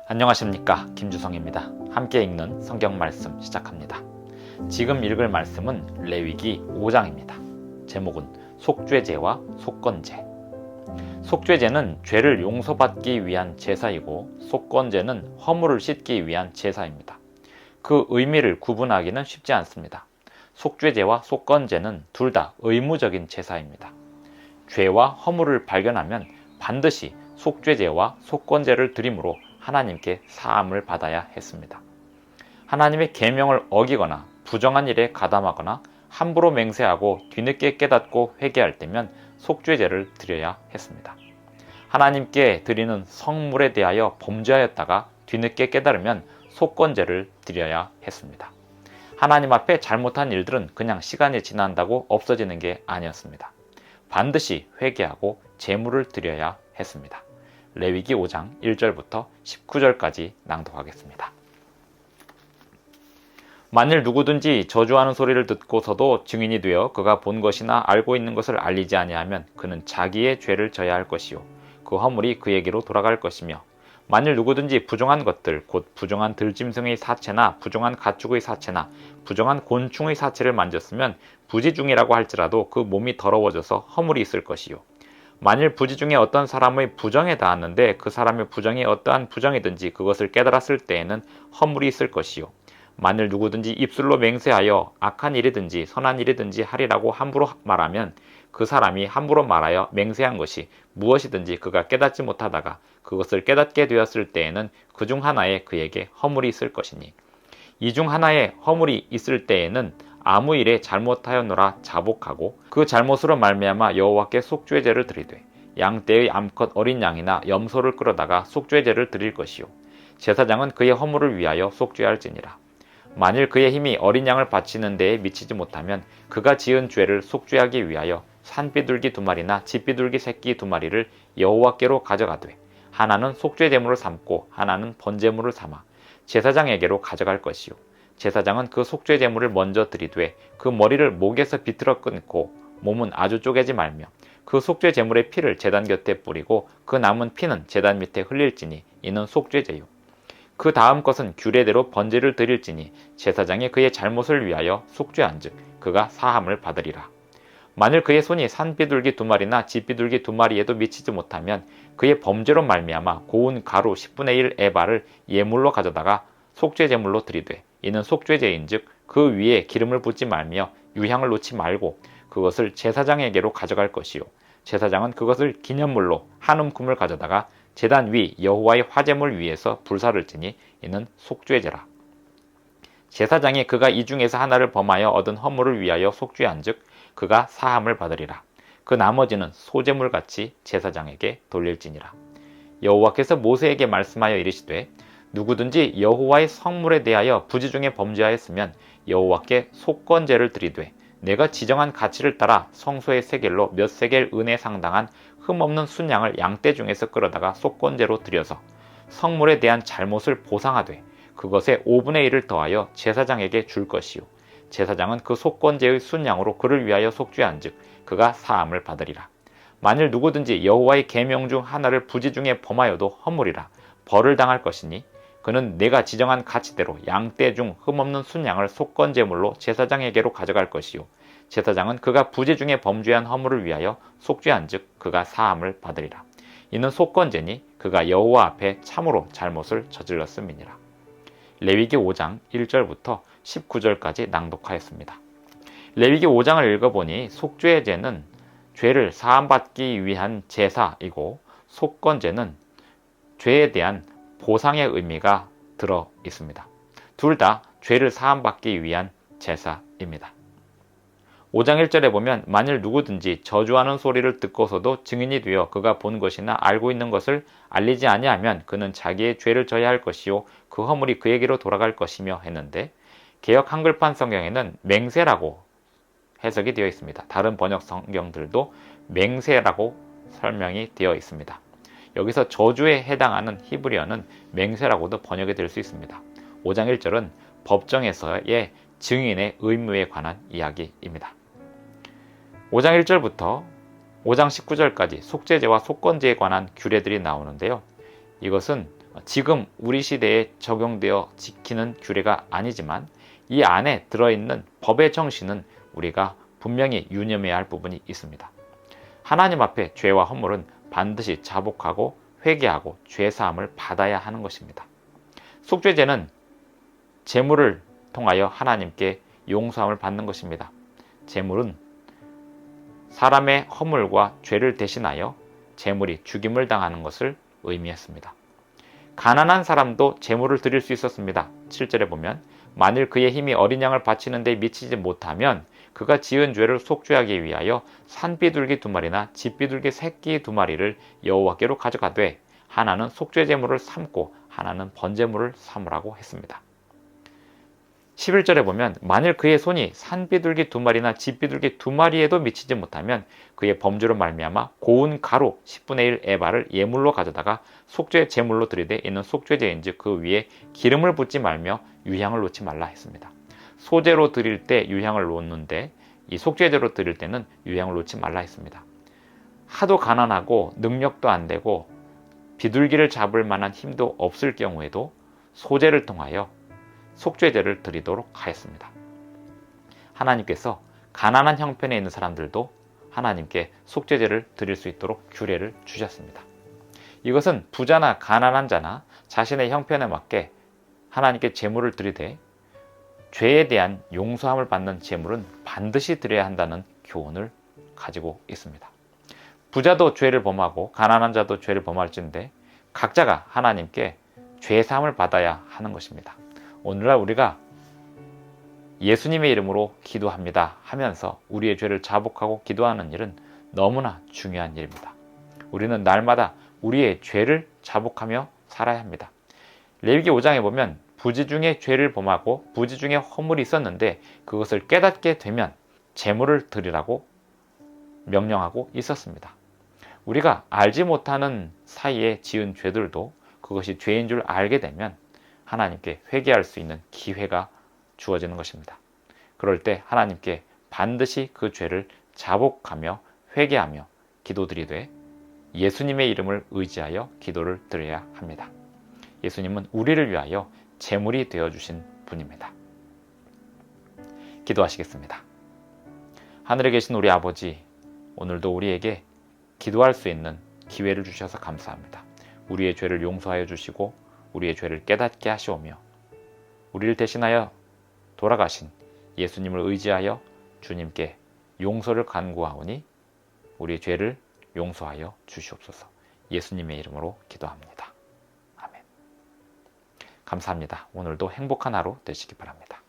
안녕하십니까, 김주성입니다. 함께 읽는 성경 말씀 시작합니다. 지금 읽을 말씀은 레위기 5장입니다. 제목은 속죄제와 속건제. 속죄제는 죄를 용서받기 위한 제사이고 속건제는 허물을 씻기 위한 제사입니다. 그 의미를 구분하기는 쉽지 않습니다. 속죄제와 속건제는 둘 다 의무적인 제사입니다. 죄와 허물을 발견하면 반드시 속죄제와 속건제를 드림으로 하나님께 사함을 받아야 했습니다. 하나님의 계명을 어기거나 부정한 일에 가담하거나 함부로 맹세하고 뒤늦게 깨닫고 회개할 때면 속죄제를 드려야 했습니다. 하나님께 드리는 성물에 대하여 범죄하였다가 뒤늦게 깨달으면 속건제를 드려야 했습니다. 하나님 앞에 잘못한 일들은 그냥 시간이 지난다고 없어지는 게 아니었습니다. 반드시 회개하고 제물을 드려야 했습니다. 레위기 5장 1절부터 19절까지 낭독하겠습니다. 만일 누구든지 저주하는 소리를 듣고서도 증인이 되어 그가 본 것이나 알고 있는 것을 알리지 아니하면 그는 자기의 죄를 져야 할 것이요 그 허물이 그에게로 돌아갈 것이며, 만일 누구든지 부정한 것들 곧 부정한 들짐승의 사체나 부정한 가축의 사체나 부정한 곤충의 사체를 만졌으면 부지 중이라고 할지라도 그 몸이 더러워져서 허물이 있을 것이요, 만일 부지 중에 어떤 사람의 부정에 닿았는데 그 사람의 부정이 어떠한 부정이든지 그것을 깨달았을 때에는 허물이 있을 것이요, 만일 누구든지 입술로 맹세하여 악한 일이든지 선한 일이든지 하리라고 함부로 말하면 그 사람이 함부로 말하여 맹세한 것이 무엇이든지 그가 깨닫지 못하다가 그것을 깨닫게 되었을 때에는 그 중 하나에 그에게 허물이 있을 것이니, 이 중 하나에 허물이 있을 때에는 아무 일에 잘못하였노라 자복하고 그 잘못으로 말미암아 여호와께 속죄제를 드리되 양떼의 암컷 어린 양이나 염소를 끌어다가 속죄제를 드릴 것이요 제사장은 그의 허물을 위하여 속죄할지니라. 만일 그의 힘이 어린 양을 바치는 데에 미치지 못하면 그가 지은 죄를 속죄하기 위하여 산비둘기 2마리나 쥐비둘기 새끼 2마리를 여호와께로 가져가되 하나는 속죄제물을 삼고 하나는 번제물을 삼아 제사장에게로 가져갈 것이요 제사장은 그 속죄제물을 먼저 드리되 그 머리를 목에서 비틀어 끊고 몸은 아주 쪼개지 말며 그 속죄제물의 피를 제단 곁에 뿌리고 그 남은 피는 제단 밑에 흘릴지니 이는 속죄제요. 그 다음 것은 규례대로 번제를 드릴지니 제사장이 그의 잘못을 위하여 속죄한즉 그가 사함을 받으리라. 만일 그의 손이 산비둘기 2마리나 쥐비둘기 2마리에도 미치지 못하면 그의 범죄로 말미암아 고운 가루 10분의 1 에바를 예물로 가져다가 속죄제물로 드리되 이는 속죄제인즉 그 위에 기름을 붓지 말며 유향을 놓지 말고 그것을 제사장에게로 가져갈 것이요 제사장은 그것을 기념물로 한 움큼을 가져다가 제단 위 여호와의 화제물 위에서 불사를 지니 이는 속죄제라. 제사장이 그가 이 중에서 하나를 범하여 얻은 허물을 위하여 속죄한즉 그가 사함을 받으리라. 그 나머지는 소제물같이 제사장에게 돌릴지니라. 여호와께서 모세에게 말씀하여 이르시되 누구든지 여호와의 성물에 대하여 부지 중에 범죄하였으면 여호와께 속건제를 드리되 내가 지정한 가치를 따라 성소의 세겔로 몇 세겔 은에 상당한 흠없는 순양을 양떼 중에서 끌어다가 속건제로 드려서 성물에 대한 잘못을 보상하되 그것의 5분의 1을 더하여 제사장에게 줄 것이요 제사장은 그 속건제의 순양으로 그를 위하여 속죄한즉 그가 사함을 받으리라. 만일 누구든지 여호와의 계명 중 하나를 부지 중에 범하여도 허물이라 벌을 당할 것이니 그는 내가 지정한 가치대로 양떼 중 흠없는 순양을 속건제물로 제사장에게로 가져갈 것이요 제사장은 그가 부지 중에 범죄한 허물을 위하여 속죄한즉 그가 사함을 받으리라. 이는 속건제니 그가 여호와 앞에 참으로 잘못을 저질렀음이니라. 레위기 5장 1절부터 19절까지 낭독하였습니다. 레위기 5장을 읽어보니 속죄제는 죄를 사함받기 위한 제사이고 속건제는 죄에 대한 보상의 의미가 들어 있습니다. 둘 다 죄를 사함받기 위한 제사입니다. 5장 1절에 보면 만일 누구든지 저주하는 소리를 듣고서도 증인이 되어 그가 본 것이나 알고 있는 것을 알리지 아니하면 그는 자기의 죄를 져야 할 것이요 그 허물이 그에게로 돌아갈 것이며 했는데, 개역 한글판 성경에는 맹세라고 해석이 되어 있습니다. 다른 번역 성경들도 맹세라고 설명이 되어 있습니다. 여기서 저주에 해당하는 히브리어는 맹세라고도 번역이 될 수 있습니다. 5장 1절은 법정에서의 증인의 의무에 관한 이야기입니다. 5장 1절부터 5장 19절까지 속죄제와 속건제에 관한 규례들이 나오는데요. 이것은 지금 우리 시대에 적용되어 지키는 규례가 아니지만 이 안에 들어있는 법의 정신은 우리가 분명히 유념해야 할 부분이 있습니다. 하나님 앞에 죄와 허물은 반드시 자복하고 회개하고 죄사함을 받아야 하는 것입니다. 속죄제는 제물을 통하여 하나님께 용서함을 받는 것입니다. 제물은 사람의 허물과 죄를 대신하여 제물이 죽임을 당하는 것을 의미했습니다. 가난한 사람도 제물을 드릴 수 있었습니다. 7절에 보면 만일 그의 힘이 어린 양을 바치는 데 미치지 못하면 그가 지은 죄를 속죄하기 위하여 산비둘기 2마리나 집비둘기 새끼 2마리를 여호와께로 가져가되 하나는 속죄제물을 삼고 하나는 번제물을 삼으라고 했습니다. 11절에 보면 만일 그의 손이 산비둘기 2마리나 집비둘기 2마리에도 미치지 못하면 그의 범죄로 말미암아 고운 가루 10분의 1 에바를 예물로 가져다가 속죄 제물로 드리되 이는 속죄제인즉 그 위에 기름을 붓지 말며 유향을 놓지 말라 했습니다. 소제로 드릴 때 유향을 놓는데 이 속죄제로 드릴 때는 유향을 놓지 말라 했습니다. 하도 가난하고 능력도 안 되고 비둘기를 잡을 만한 힘도 없을 경우에도 소제를 통하여 속죄제를 드리도록 하였습니다. 하나님께서 가난한 형편에 있는 사람들도 하나님께 속죄제를 드릴 수 있도록 규례를 주셨습니다. 이것은 부자나 가난한 자나 자신의 형편에 맞게 하나님께 제물을 드리되 죄에 대한 용서함을 받는 제물은 반드시 드려야 한다는 교훈을 가지고 있습니다. 부자도 죄를 범하고 가난한 자도 죄를 범할진데 각자가 하나님께 죄사함을 받아야 하는 것입니다. 오늘날 우리가 예수님의 이름으로 기도합니다 하면서 우리의 죄를 자복하고 기도하는 일은 너무나 중요한 일입니다. 우리는 날마다 우리의 죄를 자복하며 살아야 합니다. 레위기 5장에 보면 부지 중에 죄를 범하고 부지 중에 허물이 있었는데 그것을 깨닫게 되면 제물을 드리라고 명령하고 있었습니다. 우리가 알지 못하는 사이에 지은 죄들도 그것이 죄인 줄 알게 되면 하나님께 회개할 수 있는 기회가 주어지는 것입니다. 그럴 때 하나님께 반드시 그 죄를 자복하며 회개하며 기도드리되 예수님의 이름을 의지하여 기도를 드려야 합니다. 예수님은 우리를 위하여 제물이 되어주신 분입니다. 기도하시겠습니다. 하늘에 계신 우리 아버지, 오늘도 우리에게 기도할 수 있는 기회를 주셔서 감사합니다. 우리의 죄를 용서하여 주시고 우리의 죄를 깨닫게 하시오며 우리를 대신하여 돌아가신 예수님을 의지하여 주님께 용서를 간구하오니 우리의 죄를 용서하여 주시옵소서. 예수님의 이름으로 기도합니다. 아멘. 감사합니다. 오늘도 행복한 하루 되시기 바랍니다.